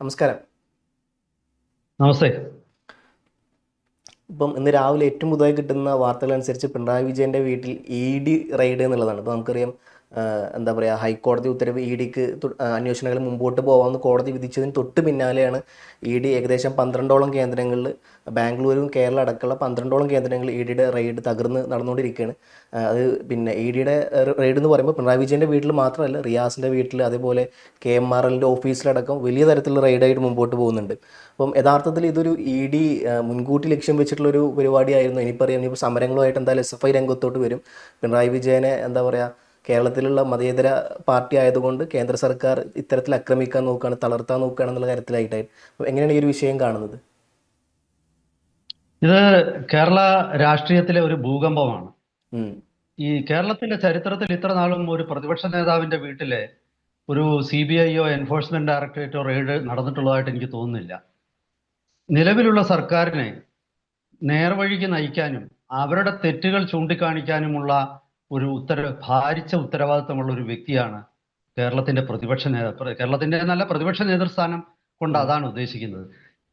നമസ്കാരം. നമസ്തേ. ഇപ്പം ഇന്ന് രാവിലെ ഏറ്റവും പുതുതായി കിട്ടുന്ന വാർത്തകൾ അനുസരിച്ച് പിണറായി വിജയൻ്റെ വീട്ടിൽ ഇ ഡി റെയ്ഡ് എന്നുള്ളതാണ്. ഇപ്പോൾ നമുക്കറിയാം, എന്താ പറയുക, ഹൈക്കോടതി ഉത്തരവ് ഇ ഡിക്ക് അന്വേഷണങ്ങൾ മുമ്പോട്ട് പോകാമെന്ന് കോടതി വിധിച്ചതിന് തൊട്ട് പിന്നാലെയാണ് ഇ ഡി ഏകദേശം 12ഓളം കേന്ദ്രങ്ങളിൽ, ബാംഗ്ലൂരും കേരള അടക്കമുള്ള 12ഓളം കേന്ദ്രങ്ങളിൽ ഇ ഡിയുടെ റെയ്ഡ് തകർന്ന് നടന്നുകൊണ്ടിരിക്കുകയാണ്. അത് പിന്നെ ഇ ഡിയുടെ റെയ്ഡ് എന്ന് പറയുമ്പോൾ പിണറായി വിജയൻ്റെ വീട്ടിൽ മാത്രമല്ല, റിയാസിൻ്റെ വീട്ടിൽ, അതേപോലെ KMRLൻ്റെ ഓഫീസിലടക്കം വലിയ തരത്തിലുള്ള റെയ്ഡായിട്ട് മുമ്പോട്ട് പോകുന്നുണ്ട്. അപ്പം യഥാർത്ഥത്തിൽ ഇതൊരു ഇ ഡി മുൻകൂട്ടി ലക്ഷ്യം വെച്ചിട്ടുള്ളൊരു പരിപാടിയായിരുന്നു. ഇനിയിപ്പോൾ സമരങ്ങളുമായിട്ട് എന്തായാലും SFI രംഗത്തോട്ട് വരും. പിണറായി വിജയനെ എന്താ പറയുക, കേരളത്തിലുള്ള മതേതര പാർട്ടി ആയതുകൊണ്ട് കേന്ദ്ര സർക്കാർ ഇത്തരത്തിൽ ആക്രമിക്കാൻ നോക്കുകയാണ്, തളർത്താൻ നോക്കുകയാണ് എന്നുള്ള കാര്യത്തിലായിട്ടായിരുന്നു. അപ്പോൾ എങ്ങനെയാണ് ഈ ഒരു വിഷയം കാണുന്നത്? ഇത് കേരള രാഷ്ട്രീയത്തിലെ ഒരു ഭൂകമ്പമാണ്. ഉം. ഈ കേരളത്തിന്റെ ചരിത്രത്തിൽ ഇത്ര നാളും ഒരു പ്രതിപക്ഷ നേതാവിന്റെ വീട്ടിലെ ഒരു CBIയോ എൻഫോഴ്സ്മെന്റ് ഡയറക്ടറേറ്റോ റെയ്ഡ് നടന്നിട്ടുള്ളതായിട്ട് എനിക്ക് തോന്നുന്നില്ല. നിലവിലുള്ള സർക്കാരിനെ നേർവഴിക്ക് നയിക്കാനും അവരുടെ തെറ്റുകൾ ചൂണ്ടിക്കാണിക്കാനുമുള്ള ഒരു ഭാരിച്ച ഉത്തരവാദിത്തമുള്ള ഒരു വ്യക്തിയാണ് കേരളത്തിന്റെ കേരളത്തിന്റെ നല്ല പ്രതിപക്ഷ നേതൃസ്ഥാനം കൊണ്ട് അതാണ് ഉദ്ദേശിക്കുന്നത്.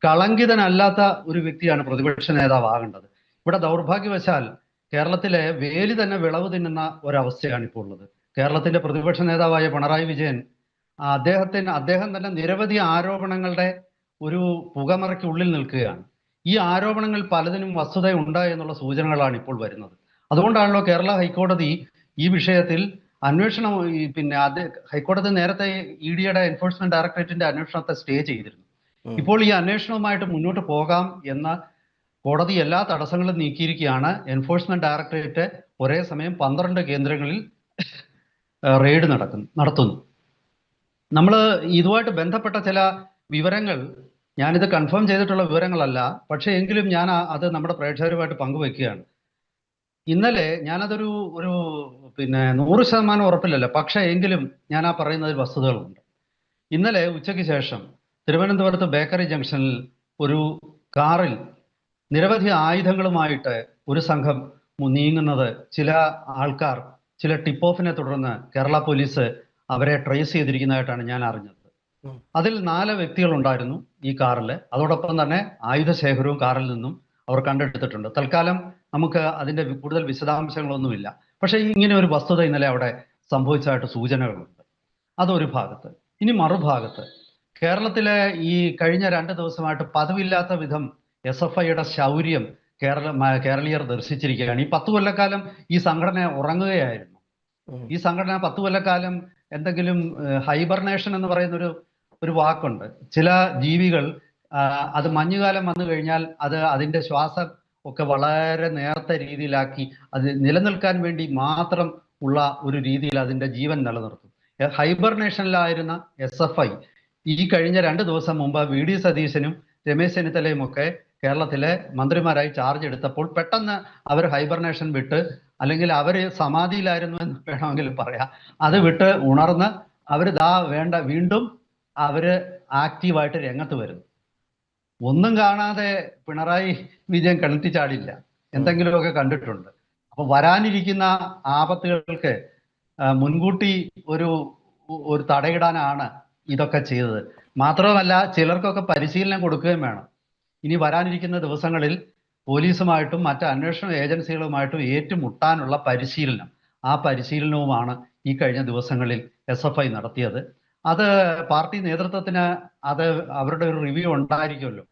കളങ്കിതനല്ലാത്ത ഒരു വ്യക്തിയാണ് പ്രതിപക്ഷ നേതാവാകേണ്ടത്. ഇവിടെ ദൗർഭാഗ്യവശാൽ കേരളത്തിലെ വേലി തന്നെ വിളവ് തിന്നുന്ന ഒരവസ്ഥയാണ് ഇപ്പോൾ ഉള്ളത്. കേരളത്തിന്റെ പ്രതിപക്ഷ നേതാവായ പിണറായി വിജയൻ അദ്ദേഹം തന്നെ നിരവധി ആരോപണങ്ങളുടെ ഒരു പുകമറയ്ക്കുള്ളിൽ നിൽക്കുകയാണ്. ഈ ആരോപണങ്ങൾ പലതിനും വസ്തുതയുണ്ട് എന്നുള്ള സൂചനകളാണ് ഇപ്പോൾ വരുന്നത്. അതുകൊണ്ടാണല്ലോ കേരള ഹൈക്കോടതി ഈ വിഷയത്തിൽ അന്വേഷണം ഹൈക്കോടതി നേരത്തെ ഇ ഡിയുടെ എൻഫോഴ്സ്മെന്റ് ഡയറക്ടറേറ്റിന്റെ അന്വേഷണത്തെ സ്റ്റേ ചെയ്തിരുന്നു. ഇപ്പോൾ ഈ അന്വേഷണവുമായിട്ട് മുന്നോട്ട് പോകാം എന്ന കോടതി എല്ലാ തടസ്സങ്ങളും നീക്കിയിരിക്കുകയാണ്. എൻഫോഴ്സ്മെന്റ് ഡയറക്ടറേറ്റ് ഒരേ സമയം 12 കേന്ദ്രങ്ങളിൽ റെയ്ഡ് നടത്തുന്നു. നമ്മൾ ഇതുമായിട്ട് ബന്ധപ്പെട്ട ചില വിവരങ്ങൾ, ഞാനിത് കൺഫേം ചെയ്തിട്ടുള്ള വിവരങ്ങളല്ല, പക്ഷേ എങ്കിലും ഞാൻ അത് നമ്മുടെ പ്രേക്ഷകരുമായിട്ട് പങ്കുവെക്കുകയാണ്. ഇന്നലെ ഞാനതൊരു 100% ഉറപ്പില്ലല്ലോ, പക്ഷേ എങ്കിലും ഞാൻ പറയുന്നതിൽ വസ്തുതകളുണ്ട്. ഇന്നലെ ഉച്ചയ്ക്ക് ശേഷം തിരുവനന്തപുരത്ത് ബേക്കറി ജംഗ്ഷനിൽ ഒരു കാറിൽ നിരവധി ആയുധങ്ങളുമായിട്ട് ഒരു സംഘം നീങ്ങുന്നത് ചില ആൾക്കാർ, ചില ടിപ്പ് ഓഫിനെ തുടർന്ന് കേരള പോലീസ് അവരെ ട്രേസ് ചെയ്തിരിക്കുന്നതായിട്ടാണ് ഞാൻ അറിഞ്ഞത്. അതിൽ 4 വ്യക്തികൾ ഉണ്ടായിരുന്നു ഈ കാറിൽ. അതോടൊപ്പം തന്നെ ആയുധശേഖരവും കാറിൽ നിന്നും അവർ കണ്ടെടുത്തിട്ടുണ്ട്. തൽക്കാലം നമുക്ക് അതിന്റെ കൂടുതൽ വിശദാംശങ്ങളൊന്നുമില്ല. പക്ഷേ ഇങ്ങനെ ഒരു വസ്തുത ഇന്നലെ അവിടെ സംഭവിച്ചതായിട്ട് സൂചനകളുണ്ട്. അതൊരു ഭാഗത്ത്. ഇനി മറുഭാഗത്ത് കേരളത്തിലെ ഈ കഴിഞ്ഞ 2 ദിവസമായിട്ട് പതിവില്ലാത്ത വിധം SFIയുടെ ശൗര്യം കേരളീയർ ദർശിച്ചിരിക്കുകയാണ്. ഈ 10 കൊല്ലക്കാലം ഈ സംഘടന ഉറങ്ങുകയായിരുന്നു. ഈ സംഘടന 10 കൊല്ലക്കാലം എന്തെങ്കിലും ഹൈബർനേഷൻ എന്ന് പറയുന്ന ഒരു വാക്കുണ്ട്. ചില ജീവികൾ അത് മഞ്ഞുകാലം വന്നു കഴിഞ്ഞാൽ അതിന്റെ ശ്വാസം ഒക്കെ വളരെ നേർത്ത രീതിയിലാക്കി അത് നിലനിൽക്കാൻ വേണ്ടി മാത്രം ഉള്ള ഒരു രീതിയിൽ അതിന്റെ ജീവൻ നിലനിർത്തും. ഹൈബർനേഷനിലായിരുന്ന SFI ഈ കഴിഞ്ഞ 2 ദിവസം മുമ്പ് VD സതീശനും രമേശ് ചെന്നിത്തലയും ഒക്കെ കേരളത്തിലെ മന്ത്രിമാരായി ചാർജ് എടുത്തപ്പോൾ പെട്ടെന്ന് അവർ ഹൈബർനേഷൻ വിട്ട്, അല്ലെങ്കിൽ അവർ സമാധിയിലായിരുന്നു എന്ന് വേണമെങ്കിൽ പറയാം, അത് വിട്ട് ഉണർന്ന് വീണ്ടും അവര് ആക്റ്റീവായിട്ട് രംഗത്ത് വരുന്നു. ഒന്നും കാണാതെ പിണറായി വിജയൻ കിണറ്റി ചാടില്ല, എന്തെങ്കിലുമൊക്കെ കണ്ടിട്ടുണ്ട്. അപ്പൊ വരാനിരിക്കുന്ന ആപത്തുകൾക്ക് മുൻകൂട്ടി ഒരു തടയിടാനാണ് ഇതൊക്കെ ചെയ്തത്. മാത്രമല്ല, ചിലർക്കൊക്കെ പരിശീലനം കൊടുക്കുകയും വേണം. ഇനി വരാനിരിക്കുന്ന ദിവസങ്ങളിൽ പോലീസുമായിട്ടും മറ്റ് അന്വേഷണ ഏജൻസികളുമായിട്ടും ഏറ്റുമുട്ടാനുള്ള പരിശീലനം, ആ പരിശീലനവുമാണ് ഈ കഴിഞ്ഞ ദിവസങ്ങളിൽ SFI നടത്തിയത്. അത് പാർട്ടി നേതൃത്വത്തിന് അവരുടെ ഒരു റിവ്യൂ ഉണ്ടായിരിക്കുമല്ലോ.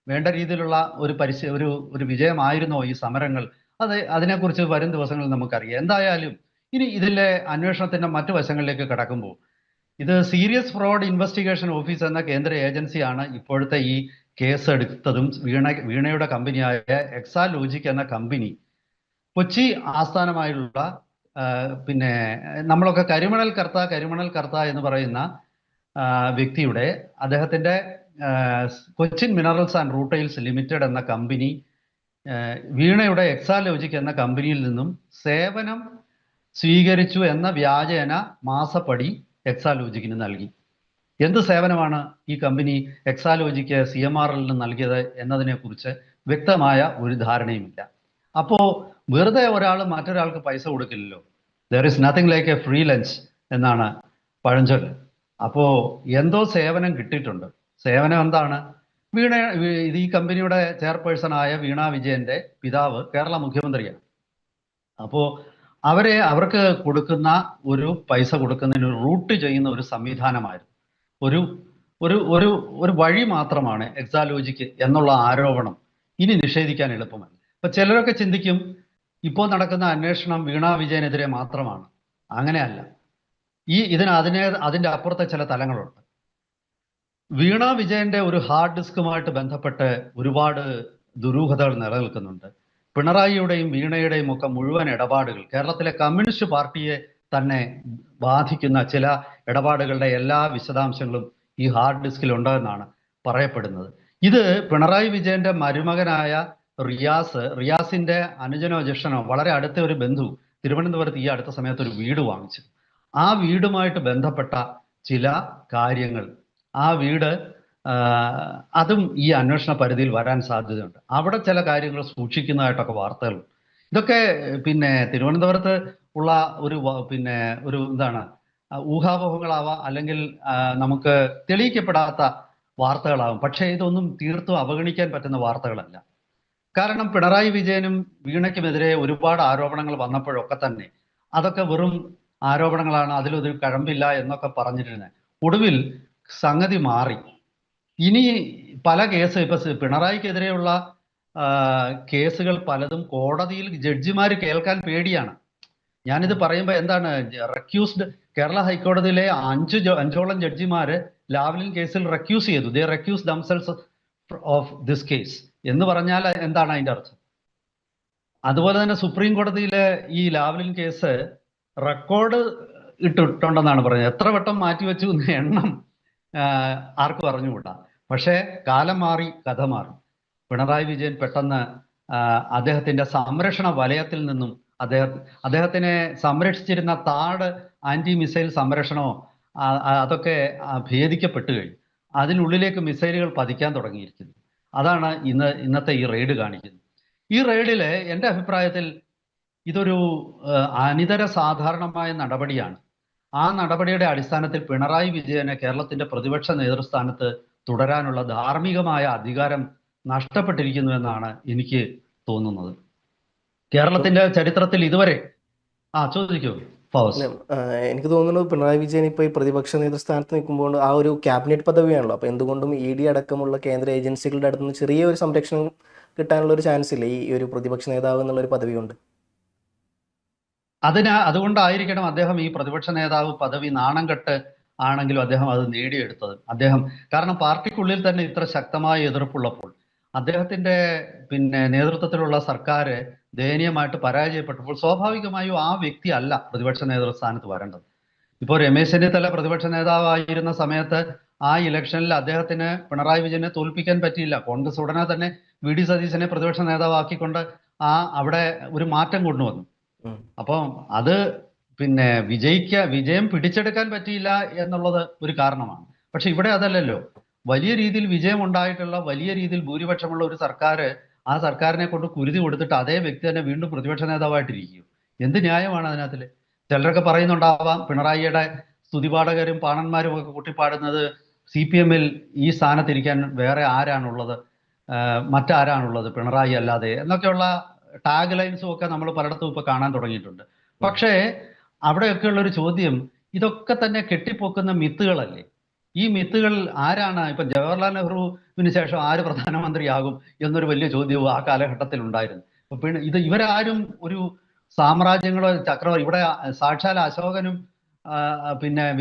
വേണ്ട രീതിയിലുള്ള ഒരു വിജയമായിരുന്നോ ഈ സമരങ്ങൾ? അതിനെക്കുറിച്ച് വരും ദിവസങ്ങളിൽ നമുക്കറിയാം. എന്തായാലും ഇനി ഇതിലെ അന്വേഷണത്തിന്റെ മറ്റു വശങ്ങളിലേക്ക് കടക്കുമ്പോൾ, ഇത് സീരിയസ് ഫ്രോഡ് ഇൻവെസ്റ്റിഗേഷൻ ഓഫീസ് എന്ന കേന്ദ്ര ഏജൻസിയാണ് ഇപ്പോഴത്തെ ഈ കേസ് എടുത്തതും. വീണയുടെ കമ്പനിയായ എക്സാലോജിക് എന്ന കമ്പനി കൊച്ചി ആസ്ഥാനമായുള്ള നമ്മളൊക്കെ കരിമണൽ കർത്ത എന്ന് പറയുന്ന വ്യക്തിയുടെ, അദ്ദേഹത്തിന്റെ കൊച്ചിൻ മിനറൽസ് ആൻഡ് റൂട്ടെയിൽസ് ലിമിറ്റഡ് എന്ന കമ്പനി വീണയുടെ എക്സാലോജിക് എന്ന കമ്പനിയിൽ നിന്നും സേവനം സ്വീകരിച്ചു എന്ന വ്യാജേന മാസപ്പടി എക്സാലോജിക്കിന് നൽകി. എന്ത് സേവനമാണ് ഈ കമ്പനി എക്സാലോജിക്ക് CMRL നൽകിയത് എന്നതിനെ കുറിച്ച് വ്യക്തമായ ഒരു ധാരണയുമില്ല. അപ്പോ വെറുതെ ഒരാൾ മറ്റൊരാൾക്ക് പൈസ കൊടുക്കില്ലല്ലോ. There is nothing like a free lunch എന്നാണ് പഴഞ്ചൊല്ല്. അപ്പോ എന്തോ സേവനം കിട്ടിയിട്ടുണ്ട്. സേവനം എന്താണ്? ഇത് ഈ കമ്പനിയുടെ ചെയർപേഴ്സണായ വീണ വിജയന്റെ പിതാവ് കേരള മുഖ്യമന്ത്രിയാണ്. അപ്പോൾ അവർക്ക് കൊടുക്കുന്ന ഒരു പൈസ കൊടുക്കുന്നതിന് റൂട്ട് ചെയ്യുന്ന ഒരു സംവിധാനമായിരുന്നു. ഒരു ഒരു ഒരു ഒരു വഴി മാത്രമാണ് എക്സാലോജിക്ക് എന്നുള്ള ആരോപണം ഇനി നിഷേധിക്കാൻ എളുപ്പമല്ല. അപ്പൊ ചിലരൊക്കെ ചിന്തിക്കും ഇപ്പോൾ നടക്കുന്ന അന്വേഷണം വീണ വിജയനെതിരെ മാത്രമാണ്. അങ്ങനെയല്ല. അതിന്റെ അപ്പുറത്തെ ചില തലങ്ങളുണ്ട്. വീണ വിജയന്റെ ഒരു ഹാർഡ് ഡിസ്കുമായിട്ട് ബന്ധപ്പെട്ട് ഒരുപാട് ദുരൂഹതകൾ നിലനിൽക്കുന്നുണ്ട്. പിണറായിയുടെയും വീണയുടെയും ഒക്കെ മുഴുവൻ ഇടപാടുകൾ, കേരളത്തിലെ കമ്മ്യൂണിസ്റ്റ് പാർട്ടിയെ തന്നെ ബാധിക്കുന്ന ചില ഇടപാടുകളുടെ എല്ലാ വിശദാംശങ്ങളും ഈ ഹാർഡ് ഡിസ്കിൽ ഉണ്ടെന്നാണ് പറയപ്പെടുന്നത്. ഇത് പിണറായി വിജയന്റെ മരുമകനായ റിയാസിന്റെ അനുജനോ ജ്യേഷ്ഠനോ വളരെ അടുത്ത ഒരു ബന്ധു തിരുവനന്തപുരത്ത് ഈ അടുത്ത സമയത്ത് ഒരു വീട് വാങ്ങിച്ചു. ആ വീടുമായിട്ട് ബന്ധപ്പെട്ട ചില കാര്യങ്ങൾ, ആ വീട് അതും ഈ അന്വേഷണ പരിധിയിൽ വരാൻ സാധ്യതയുണ്ട്. അവിടെ ചില കാര്യങ്ങൾ സൂക്ഷിക്കുന്നതായിട്ടൊക്കെ വാർത്തകൾ. ഇതൊക്കെ പിന്നെ തിരുവനന്തപുരത്ത് ഉള്ള ഒരു എന്താണ് ഊഹാപോഹങ്ങളാവാം, അല്ലെങ്കിൽ നമുക്ക് തെളിയിക്കപ്പെടാത്ത വാർത്തകളാവും. പക്ഷേ ഇതൊന്നും തീർത്തും അവഗണിക്കാൻ പറ്റുന്ന വാർത്തകളല്ല. കാരണം പിണറായി വിജയനും വീണയ്ക്കുമെതിരെ ഒരുപാട് ആരോപണങ്ങൾ വന്നപ്പോഴൊക്കെ തന്നെ അതൊക്കെ വെറും ആരോപണങ്ങളാണ്, അതിലൊരു കഴമ്പില്ല എന്നൊക്കെ പറഞ്ഞിരുന്നത്. ഒടുവിൽ സംഗതി മാറി. ഇനി പല കേസ് ഇപ്പൊ പിണറായിക്കെതിരെയുള്ള കേസുകൾ പലതും കോടതിയിൽ ജഡ്ജിമാർ കേൾക്കാൻ പേടിയാണ്. ഞാനിത് പറയുമ്പോൾ എന്താണ്, റെക്യൂസ്ഡ് കേരള ഹൈക്കോടതിയിലെ അഞ്ചോളം ജഡ്ജിമാര് ലാവ്ലിൻ കേസിൽ റെക്യൂസ് ചെയ്തു. ദേ റെക്യൂസ് ദംസെൽസ് ഓഫ് ദിസ് കേസ് എന്ന് പറഞ്ഞാൽ എന്താണ് അതിന്റെ അർത്ഥം? അതുപോലെ തന്നെ സുപ്രീം കോടതിയിലെ ഈ ലാവ്ലിൻ കേസ് റെക്കോർഡ് ഇട്ടിട്ടുണ്ടെന്നാണ് പറഞ്ഞത്. എത്ര വട്ടം മാറ്റിവെച്ചു എന്ന എണ്ണം ആർക്കും അറിഞ്ഞുകൂടാ. പക്ഷേ കാലം മാറി, കഥ മാറി. പിണറായി വിജയൻ പെട്ടെന്ന് അദ്ദേഹത്തിന്റെ സംരക്ഷണ വലയത്തിൽ നിന്നും അദ്ദേഹത്തിനെ സംരക്ഷിച്ചിരുന്ന താട് ആന്റി മിസൈൽ സംരക്ഷണമോ അതൊക്കെ ഭേദിക്കപ്പെട്ടു കഴിഞ്ഞു. അതിനുള്ളിലേക്ക് മിസൈലുകൾ പതിക്കാൻ തുടങ്ങിയിരിക്കുന്നു. അതാണ് ഇന്നത്തെ ഈ റെയ്ഡ് കാണിക്കുന്നത്. ഈ റെയ്ഡില് എൻ്റെ അഭിപ്രായത്തിൽ ഇതൊരു അനിതര സാധാരണമായ നടപടിയാണ്. ആ നടപടിയുടെ അടിസ്ഥാനത്തിൽ പിണറായി വിജയനെ കേരളത്തിന്റെ പ്രതിപക്ഷ നേതൃസ്ഥാനത്ത് തുടരാനുള്ള ധാർമ്മികമായ അധികാരം നഷ്ടപ്പെട്ടിരിക്കുന്നു എന്നാണ് എനിക്ക് തോന്നുന്നത്. കേരളത്തിന്റെ ചരിത്രത്തിൽ ഇതുവരെ ചോദിക്കൂ ഫൗസ്. എനിക്ക് തോന്നുന്നു പിണറായി വിജയൻ ഇപ്പോൾ ഈ പ്രതിപക്ഷ നേതൃസ്ഥാനത്ത് നിൽക്കുമ്പോൾ ആ ഒരു ക്യാബിനറ്റ് പദവിയാണല്ലോ. അപ്പോൾ എന്തുകൊണ്ടും ED അടക്കമുള്ള കേന്ദ്ര ഏജൻസികളുടെ അടുത്ത് നിന്ന് ചെറിയൊരു സംരക്ഷണം കിട്ടാനുള്ള ഒരു ചാൻസ് ഇല്ല ഈ ഒരു പ്രതിപക്ഷ നേതാവ് എന്നുള്ളൊരു പദവി കൊണ്ട്? അതുകൊണ്ടായിരിക്കണം അദ്ദേഹം ഈ പ്രതിപക്ഷ നേതാവ് പദവി നാണം കെട്ട് ആണെങ്കിലും അദ്ദേഹം അത് നേടിയെടുത്തത്. കാരണം പാർട്ടിക്കുള്ളിൽ തന്നെ ഇത്ര ശക്തമായ എതിർപ്പുള്ളപ്പോൾ അദ്ദേഹത്തിന്റെ നേതൃത്വത്തിലുള്ള സർക്കാർ ദയനീയമായിട്ട് പരാജയപ്പെട്ടപ്പോൾ സ്വാഭാവികമായും ആ വ്യക്തി അല്ല പ്രതിപക്ഷ നേതൃസ്ഥാനത്ത് വരേണ്ടത്. ഇപ്പോൾ രമേശ് ചെന്നിത്തല പ്രതിപക്ഷ നേതാവായിരുന്ന സമയത്ത് ആ ഇലക്ഷനിൽ അദ്ദേഹത്തിന് പിണറായി വിജയനെ തോൽപ്പിക്കാൻ പറ്റിയില്ല. കോൺഗ്രസ് ഉടനെ തന്നെ VD സതീശനെ പ്രതിപക്ഷ നേതാവാക്കിക്കൊണ്ട് അവിടെ ഒരു മാറ്റം കൊണ്ടുവന്നു. അപ്പം അത് വിജയം പിടിച്ചെടുക്കാൻ പറ്റിയില്ല എന്നുള്ളത് ഒരു കാരണമാണ്. പക്ഷെ ഇവിടെ അതല്ലല്ലോ. വലിയ രീതിയിൽ വിജയം ഉണ്ടായിട്ടുള്ള, വലിയ രീതിയിൽ ഭൂരിപക്ഷമുള്ള ഒരു സർക്കാർ, ആ സർക്കാരിനെ കൊണ്ട് കുരുതി കൊടുത്തിട്ട് അതേ വ്യക്തി തന്നെ വീണ്ടും പ്രതിപക്ഷ നേതാവായിട്ടിരിക്കും. എന്ത് ന്യായമാണ് അതിനകത്തില്? ചിലരൊക്കെ പറയുന്നുണ്ടാവാം പിണറായിയുടെ സ്തുതിപാഠകരും പാണന്മാരും ഒക്കെ കൂട്ടിപ്പാടുന്നത് CPM-ൽ ഈ സ്ഥാനത്തിരിക്കാൻ വേറെ ആരാണുള്ളത്, മറ്റാരാണുള്ളത് പിണറായി അല്ലാതെ എന്നൊക്കെയുള്ള ടാഗ് ലൈൻസും ഒക്കെ നമ്മൾ പലയിടത്തും ഇപ്പൊ കാണാൻ തുടങ്ങിയിട്ടുണ്ട്. പക്ഷേ അവിടെയൊക്കെയുള്ള ഒരു ചോദ്യം, ഇതൊക്കെ തന്നെ കെട്ടിപ്പൊക്കുന്ന മിത്തുകളല്ലേ? ഈ മിത്തുകൾ ആരാണ്? ഇപ്പൊ ജവഹർലാൽ നെഹ്റുവിന് ശേഷം ആര് പ്രധാനമന്ത്രിയാകും എന്നൊരു വലിയ ചോദ്യവും ആ കാലഘട്ടത്തിൽ ഉണ്ടായിരുന്നു. അപ്പൊ ഇവരാരും ഒരു സാമ്രാജ്യങ്ങളോ ചക്രവർത്തി, ഇവിടെ സാക്ഷാൽ അശോകനും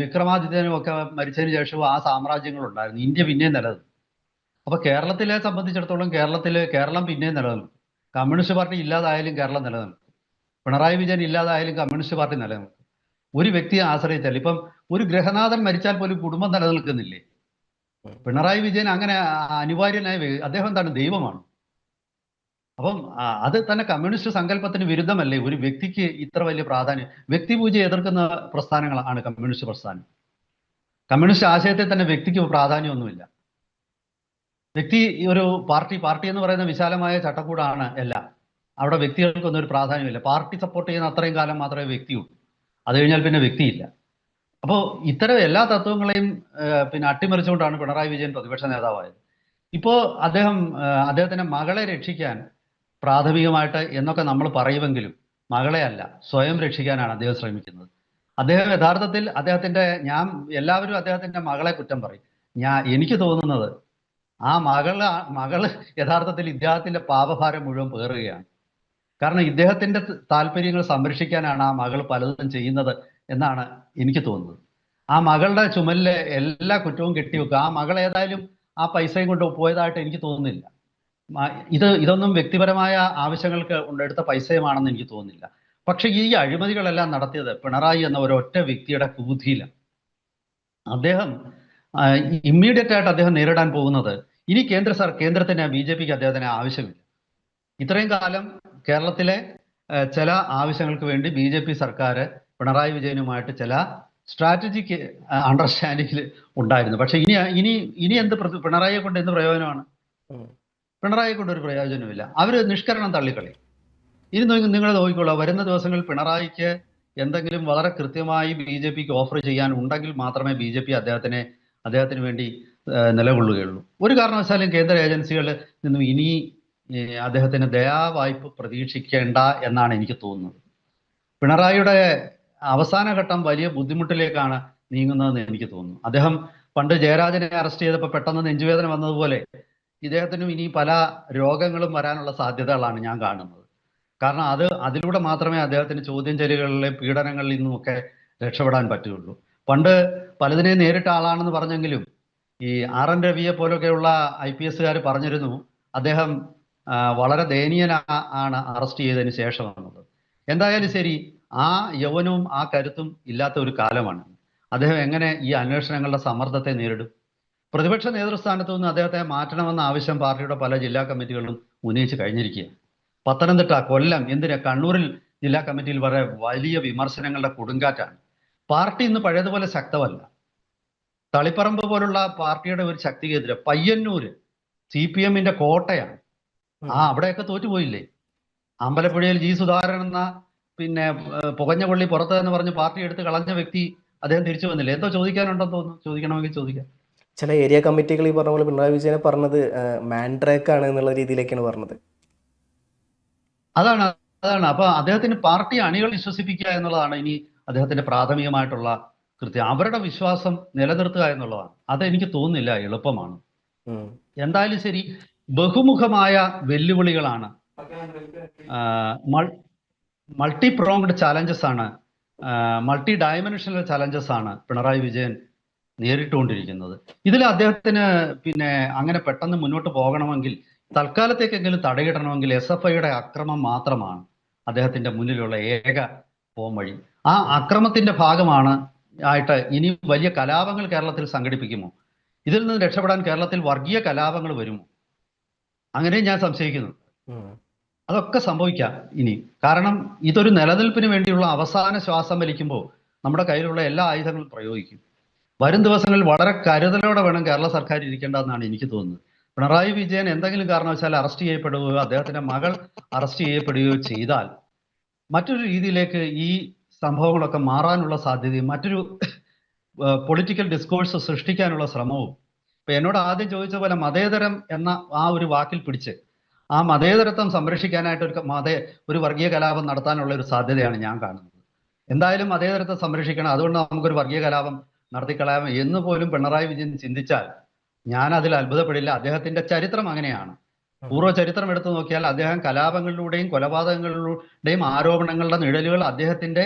വിക്രമാദിത്യനും ഒക്കെ മരിച്ചതിന് ശേഷവും ആ സാമ്രാജ്യങ്ങൾ ഉണ്ടായിരുന്നു. ഇന്ത്യ പിന്നെയും നിലനിൽക്കും. അപ്പൊ കേരളത്തിലെ സംബന്ധിച്ചിടത്തോളം കേരളം പിന്നെയും നിലനിൽക്കും. കമ്മ്യൂണിസ്റ്റ് പാർട്ടി ഇല്ലാതായാലും കേരളം നിലനിൽക്കും. പിണറായി വിജയൻ ഇല്ലാതായാലും കമ്മ്യൂണിസ്റ്റ് പാർട്ടി നിലനിൽക്കും. ഒരു വ്യക്തിയെ ആശ്രയിച്ചാൽ, ഇപ്പം ഒരു ഗ്രഹനാഥൻ മരിച്ചാൽ പോലും കുടുംബം നിലനിൽക്കുന്നില്ലേ? പിണറായി വിജയൻ അങ്ങനെ അനിവാര്യനായ അദ്ദേഹം എന്താണ്, ദൈവമാണ്. അപ്പം അത് തന്നെ കമ്മ്യൂണിസ്റ്റ് സങ്കല്പത്തിന് വിരുദ്ധമല്ലേ ഒരു വ്യക്തിക്ക് ഇത്ര വലിയ പ്രാധാന്യം? വ്യക്തിപൂജ എതിർക്കുന്ന പ്രസ്ഥാനങ്ങളാണ് കമ്മ്യൂണിസ്റ്റ് പ്രസ്ഥാനം. കമ്മ്യൂണിസ്റ്റ് ആശയത്തെ തന്നെ വ്യക്തിക്ക് പ്രാധാന്യമൊന്നുമില്ല. വ്യക്തി ഒരു പാർട്ടി എന്ന് പറയുന്ന വിശാലമായ ചട്ടക്കൂടാണ് എല്ലാം. അവിടെ വ്യക്തികൾക്കൊന്നും ഒരു പ്രാധാന്യമില്ല. പാർട്ടി സപ്പോർട്ട് ചെയ്യുന്ന അത്രയും കാലം മാത്രമേ വ്യക്തിയുള്ളൂ. അത് കഴിഞ്ഞാൽ പിന്നെ വ്യക്തിയില്ല. അപ്പോൾ ഇത്തരം എല്ലാ തത്വങ്ങളെയും പിന്നെ അട്ടിമറിച്ചുകൊണ്ടാണ് പിണറായി വിജയൻ പ്രതിപക്ഷ നേതാവായത്. ഇപ്പോൾ അദ്ദേഹത്തിന്റെ മകളെ രക്ഷിക്കാൻ പ്രാഥമികമായിട്ട് എന്നൊക്കെ നമ്മൾ പറയുമെങ്കിലും മകളെ അല്ല, സ്വയം രക്ഷിക്കാനാണ് അദ്ദേഹം ശ്രമിക്കുന്നത്. അദ്ദേഹം യഥാർത്ഥത്തിൽ എല്ലാവരും അദ്ദേഹത്തിന്റെ മകളെ കുറ്റം പറയും. എനിക്ക് തോന്നുന്നത് ആ മകള് യഥാർത്ഥത്തിൽ ഇദ്ദേഹത്തിന്റെ പാപഭാരം മുഴുവൻ പേറുകയാണ്. കാരണം ഇദ്ദേഹത്തിന്റെ താല്പര്യങ്ങൾ സംരക്ഷിക്കാനാണ് ആ മകൾ പലതും ചെയ്യുന്നത് എന്നാണ് എനിക്ക് തോന്നുന്നത്. ആ മകളുടെ ചുമലിലെ എല്ലാ കുറ്റവും കെട്ടിവെക്കുക. ആ മകൾ ഏതായാലും ആ പൈസയും കൊണ്ട് പോയതായിട്ട് എനിക്ക് തോന്നുന്നില്ല. ഇതൊന്നും വ്യക്തിപരമായ ആവശ്യങ്ങൾക്ക് എടുത്ത പൈസയുമാണെന്ന് എനിക്ക് തോന്നുന്നില്ല. പക്ഷെ ഈ അഴിമതികളെല്ലാം നടത്തിയത് പിണറായി എന്ന ഒരൊറ്റ വ്യക്തിയുടെ കുബുദ്ധിയിലാണ്. അദ്ദേഹം ഇമ്മീഡിയറ്റ് ആയിട്ട് അദ്ദേഹം നേരിടാൻ പോകുന്നത് ഇനി കേന്ദ്രത്തിന് BJPക്ക് അദ്ദേഹത്തിന് ആവശ്യമില്ല. ഇത്രയും കാലം കേരളത്തിലെ ചില ആവശ്യങ്ങൾക്ക് വേണ്ടി BJP സർക്കാർ പിണറായി വിജയനുമായിട്ട് ചില സ്ട്രാറ്റജിക് അണ്ടർസ്റ്റാൻഡിങ്ങിൽ ഉണ്ടായിരുന്നു. പക്ഷെ ഇനി പിണറായിയെ കൊണ്ട് എന്ത് പ്രയോജനമാണ്? പിണറായിയെ കൊണ്ട് ഒരു പ്രയോജനമില്ല. അവര് നിഷ്കരണം തള്ളിക്കളി. ഇനി നിങ്ങൾ നോക്കിക്കോളൂ, വരുന്ന ദിവസങ്ങളിൽ പിണറായിക്ക് എന്തെങ്കിലും വളരെ കൃത്യമായി BJPക്ക് ഓഫർ ചെയ്യാൻ ഉണ്ടെങ്കിൽ മാത്രമേ BJP അദ്ദേഹത്തിന് വേണ്ടി നിലകൊള്ളുകയുള്ളൂ. ഒരു കാരണവശാലും കേന്ദ്ര ഏജൻസികളിൽ നിന്നും ഇനി അദ്ദേഹത്തിന് ദയാവായ്പ പ്രതീക്ഷിക്കേണ്ട എന്നാണ് എനിക്ക് തോന്നുന്നത്. പിണറായിയുടെ അവസാന ഘട്ടം വലിയ ബുദ്ധിമുട്ടിലേക്കാണ് നീങ്ങുന്നതെന്ന് എനിക്ക് തോന്നുന്നു. അദ്ദേഹം പണ്ട് ജയരാജനെ അറസ്റ്റ് ചെയ്തപ്പോൾ പെട്ടെന്ന് നെഞ്ചുവേദന വന്നതുപോലെ ഇദ്ദേഹത്തിനും ഇനി പല രോഗങ്ങളും വരാനുള്ള സാധ്യതകളാണ് ഞാൻ കാണുന്നത്. കാരണം അതിലൂടെ മാത്രമേ അദ്ദേഹത്തിന് ചോദ്യം ചെയ്യലുകളിലെ പീഡനങ്ങളിൽ നിന്നുമൊക്കെ രക്ഷപ്പെടാൻ പറ്റുകയുള്ളൂ. പണ്ട് പലതിനെയും നേരിട്ട ആളാണെന്ന് പറഞ്ഞെങ്കിലും ഈ RN രവിയെ പോലൊക്കെയുള്ള IPSകാർ പറഞ്ഞിരുന്നു അദ്ദേഹം വളരെ ദയനീയനാണ് അറസ്റ്റ് ചെയ്തതിന് ശേഷം എന്നുള്ളത്. എന്തായാലും ശരി, ആ യൗവനവും ആ കരുത്തും ഇല്ലാത്ത ഒരു കാലമാണ്. അദ്ദേഹം എങ്ങനെ ഈ അന്വേഷണങ്ങളുടെ സമ്മർദ്ദത്തെ നേരിടും? പ്രതിപക്ഷ നേതൃസ്ഥാനത്തു നിന്ന് അദ്ദേഹത്തെ മാറ്റണമെന്ന ആവശ്യം പാർട്ടിയുടെ പല ജില്ലാ കമ്മിറ്റികളിലും ഉന്നയിച്ച് കഴിഞ്ഞിരിക്കുകയാണ്. പത്തനംതിട്ട, കൊല്ലം, കണ്ണൂരിൽ ജില്ലാ കമ്മിറ്റിയിൽ വളരെ വലിയ വിമർശനങ്ങളുടെ കൊടുങ്കാറ്റാണ്. പാർട്ടി ഇന്ന് പഴയതുപോലെ ശക്തമല്ല. തളിപ്പറമ്പ് പോലുള്ള പാർട്ടിയുടെ ഒരു ശക്തിക്കെതിരെ പയ്യന്നൂര് CPMന്റെ കോട്ടയാണ്. അവിടെയൊക്കെ തോറ്റുപോയില്ലേ? അമ്പലപ്പുഴയിൽ G. സുധാകരൻ എന്ന പുകഞ്ഞ പള്ളി പുറത്ത് എന്ന് പറഞ്ഞ് പാർട്ടി എടുത്ത് കളഞ്ഞ വ്യക്തി അദ്ദേഹം തിരിച്ചു വന്നില്ലേ? എന്തോ ചോദിക്കാനുണ്ടെന്ന് തോന്നുന്നു. ചോദിക്കണമെങ്കിൽ ചോദിക്കാം. ചില ഏരിയ കമ്മിറ്റികൾ ഈ പറഞ്ഞ പോലെ പിണറായി വിജയനെ പറഞ്ഞത് മാൻഡ്രേക്ക് ആണ് എന്നുള്ള രീതിയിലേക്കാണ് പറഞ്ഞത്. അതാണ് അപ്പൊ അദ്ദേഹത്തിന് പാർട്ടി അണികൾ വിശ്വസിപ്പിക്കുക എന്നുള്ളതാണ് ഇനി അദ്ദേഹത്തിന്റെ പ്രാഥമികമായിട്ടുള്ള കൃത്യം. അവരുടെ വിശ്വാസം നിലനിർത്തുക എന്നുള്ളതാണ്. അതെനിക്ക് തോന്നുന്നില്ല എളുപ്പമാണ്. എന്തായാലും ശരി, ബഹുമുഖമായ വെല്ലുവിളികളാണ്, മൾട്ടി പ്രോങ്ഡ് ചാലഞ്ചസ് ആണ്, മൾട്ടി ഡയമെൻഷണൽ ചാലഞ്ചസ് ആണ് പിണറായി വിജയൻ നേരിട്ടുകൊണ്ടിരിക്കുന്നത്. ഇതിൽ അദ്ദേഹത്തിന് അങ്ങനെ പെട്ടെന്ന് മുന്നോട്ട് പോകണമെങ്കിൽ, തൽക്കാലത്തേക്കെങ്കിലും തടയിടണമെങ്കിൽ SFIയുടെ അക്രമം മാത്രമാണ് അദ്ദേഹത്തിന്റെ മുന്നിലുള്ള ഏക പോംവഴി. ആ അക്രമത്തിന്റെ ഭാഗമാണ് ആയിട്ട് ഇനി വലിയ കലാപങ്ങൾ കേരളത്തിൽ സംഘടിപ്പിക്കുമോ? ഇതിൽ നിന്ന് രക്ഷപ്പെടാൻ കേരളത്തിൽ വർഗീയ കലാപങ്ങൾ വരുമോ? അങ്ങനെയും ഞാൻ സംശയിക്കുന്നു. അതൊക്കെ സംഭവിക്കാം ഇനി. കാരണം ഇതൊരു നിലനിൽപ്പിന് വേണ്ടിയുള്ള അവസാന ശ്വാസം വലിക്കുമ്പോൾ നമ്മുടെ കയ്യിലുള്ള എല്ലാ ആയുധങ്ങളും പ്രയോഗിക്കും. വരും ദിവസങ്ങളിൽ വളരെ കരുതലോടെ വേണം കേരള സർക്കാർ ഇരിക്കേണ്ടതെന്നാണ് എനിക്ക് തോന്നുന്നത്. പിണറായി വിജയൻ എന്തെങ്കിലും കാരണവശാൽ അറസ്റ്റ് ചെയ്യപ്പെടുകയോ അദ്ദേഹത്തിന്റെ മകൾ അറസ്റ്റ് ചെയ്യപ്പെടുകയോ ചെയ്താൽ മറ്റൊരു രീതിയിലേക്ക് ഈ സംഭവങ്ങളൊക്കെ മാറാനുള്ള സാധ്യതയും മറ്റൊരു പൊളിറ്റിക്കൽ ഡിസ്കോഴ്സ് സൃഷ്ടിക്കാനുള്ള ശ്രമവും. ഇപ്പൊ എന്നോട് ആദ്യം ചോദിച്ച പോലെ മതേതരം എന്ന ആ ഒരു വാക്കിൽ പിടിച്ച് ആ മതേതരത്വം സംരക്ഷിക്കാനായിട്ട് ഒരു വർഗീയ കലാപം നടത്താനുള്ള ഒരു സാധ്യതയാണ് ഞാൻ കാണുന്നത്. എന്തായാലും മതേതരത്വം സംരക്ഷിക്കണം, അതുകൊണ്ട് നമുക്കൊരു വർഗീയ കലാപം നടത്തിക്കളയാം എന്ന് പോലും പിണറായി വിജയൻ ചിന്തിച്ചാൽ ഞാൻ അതിൽ അത്ഭുതപ്പെടില്ല. അദ്ദേഹത്തിന്റെ ചരിത്രം അങ്ങനെയാണ്. പൂർവ്വ ചരിത്രം എടുത്തു നോക്കിയാൽ അദ്ദേഹം കലാപങ്ങളിലൂടെയും കൊലപാതകങ്ങളിലൂടെയും ആരോപണങ്ങളുടെ നിഴലുകൾ അദ്ദേഹത്തിന്റെ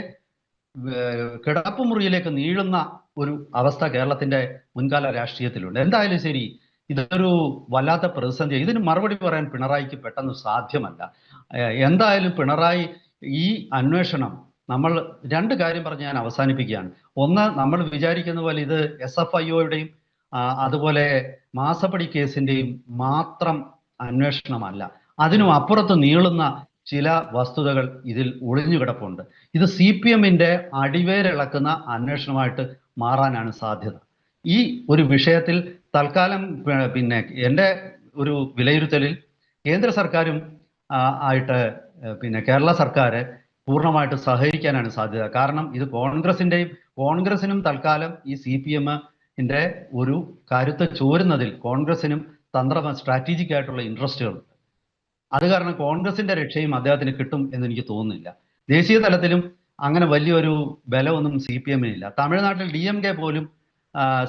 കിടപ്പുമുറിയിലേക്ക് നീളുന്ന ഒരു അവസ്ഥ കേരളത്തിന്റെ മുൻകാല രാഷ്ട്രീയത്തിലുണ്ട്. എന്തായാലും ശരി, ഇതൊരു വല്ലാത്ത പ്രതിസന്ധി. ഇതിന് മറുപടി പറയാൻ പിണറായിക്ക് പെട്ടെന്ന് സാധ്യമല്ല. എന്തായാലും പിണറായി ഈ അന്വേഷണം, നമ്മൾ രണ്ട് കാര്യം പറഞ്ഞ് ഞാൻ അവസാനിപ്പിക്കുകയാണ്. ഒന്ന്, നമ്മൾ വിചാരിക്കുന്ന പോലെ ഇത് SFIOയുടെയും അതുപോലെ മാസപ്പടി കേസിന്റെയും മാത്രം അന്വേഷണമല്ല. അതിനും അപ്പുറത്ത് നീളുന്ന ചില വസ്തുതകൾ ഇതിൽ ഒളിഞ്ഞു കിടപ്പുണ്ട്. ഇത് CPMന്റെ അടിവേരിളക്കുന്ന അന്വേഷണമായിട്ട് മാറാനാണ് സാധ്യത. ഈ ഒരു വിഷയത്തിൽ തൽക്കാലം എൻ്റെ ഒരു വിലയിരുത്തലിൽ കേന്ദ്ര സർക്കാരും ആയിട്ട് കേരള സർക്കാർ പൂർണ്ണമായിട്ട് സഹകരിക്കാനാണ് സാധ്യത. കാരണം ഇത് കോൺഗ്രസിന്റെയും കോൺഗ്രസിനും തൽക്കാലം ഈ CPM-ന്റെ ഒരു കരുത്ത് ചോരുന്നതിൽ കോൺഗ്രസിനും സ്ട്രാറ്റജിക് ആയിട്ടുള്ള ഇൻട്രസ്റ്റുകളുണ്ട്. അത് കാരണം കോൺഗ്രസിന്റെ രക്ഷയും അദ്ദേഹത്തിന് കിട്ടും എന്ന് എനിക്ക് തോന്നുന്നില്ല. ദേശീയ തലത്തിലും അങ്ങനെ വലിയൊരു ബലമൊന്നും CPM-നില്ല. തമിഴ്നാട്ടിൽ DMK പോലും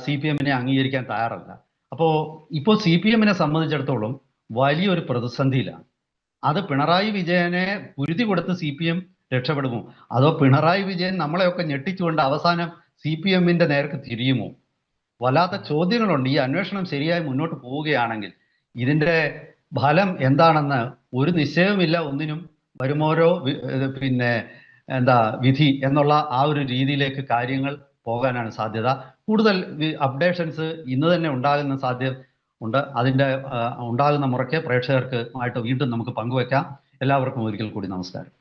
CPM-നെ അംഗീകരിക്കാൻ തയ്യാറല്ല. അപ്പോൾ ഇപ്പോൾ CPM-നെ സംബന്ധിച്ചിടത്തോളം വലിയൊരു പ്രതിസന്ധിയിലാണ്. അത് പിണറായി വിജയനെ കുരുതി കൊടുത്ത് CPM രക്ഷപ്പെടുമോ, അതോ പിണറായി വിജയൻ നമ്മളെയൊക്കെ ഞെട്ടിച്ചുകൊണ്ട് അവസാനം CPM-ന്റെ നേർക്ക് തിരിയുമോ? വല്ലാത്ത ചോദ്യങ്ങളുണ്ട്. ഈ അന്വേഷണം ശരിയായി മുന്നോട്ട് പോവുകയാണെങ്കിൽ ഇതിന്റെ ഫലം എന്താണെന്ന് ഒരു നിശ്ചയവുമില്ല. ഒന്നിനും വരുമോരോ വിധി എന്നുള്ള ആ ഒരു രീതിയിലേക്ക് കാര്യങ്ങൾ പോകാനാണ് സാധ്യത. കൂടുതൽ അപ്ഡേഷൻസ് ഇന്ന് തന്നെ ഉണ്ടാകുന്ന സാധ്യത ഉണ്ട്. അതിന്റെ ഉണ്ടാകുന്ന മുറയ്ക്ക് പ്രേക്ഷകർക്ക് ആയിട്ട് വീണ്ടും നമുക്ക് പങ്കുവെക്കാം. എല്ലാവർക്കും ഒരിക്കൽ കൂടി നമസ്കാരം.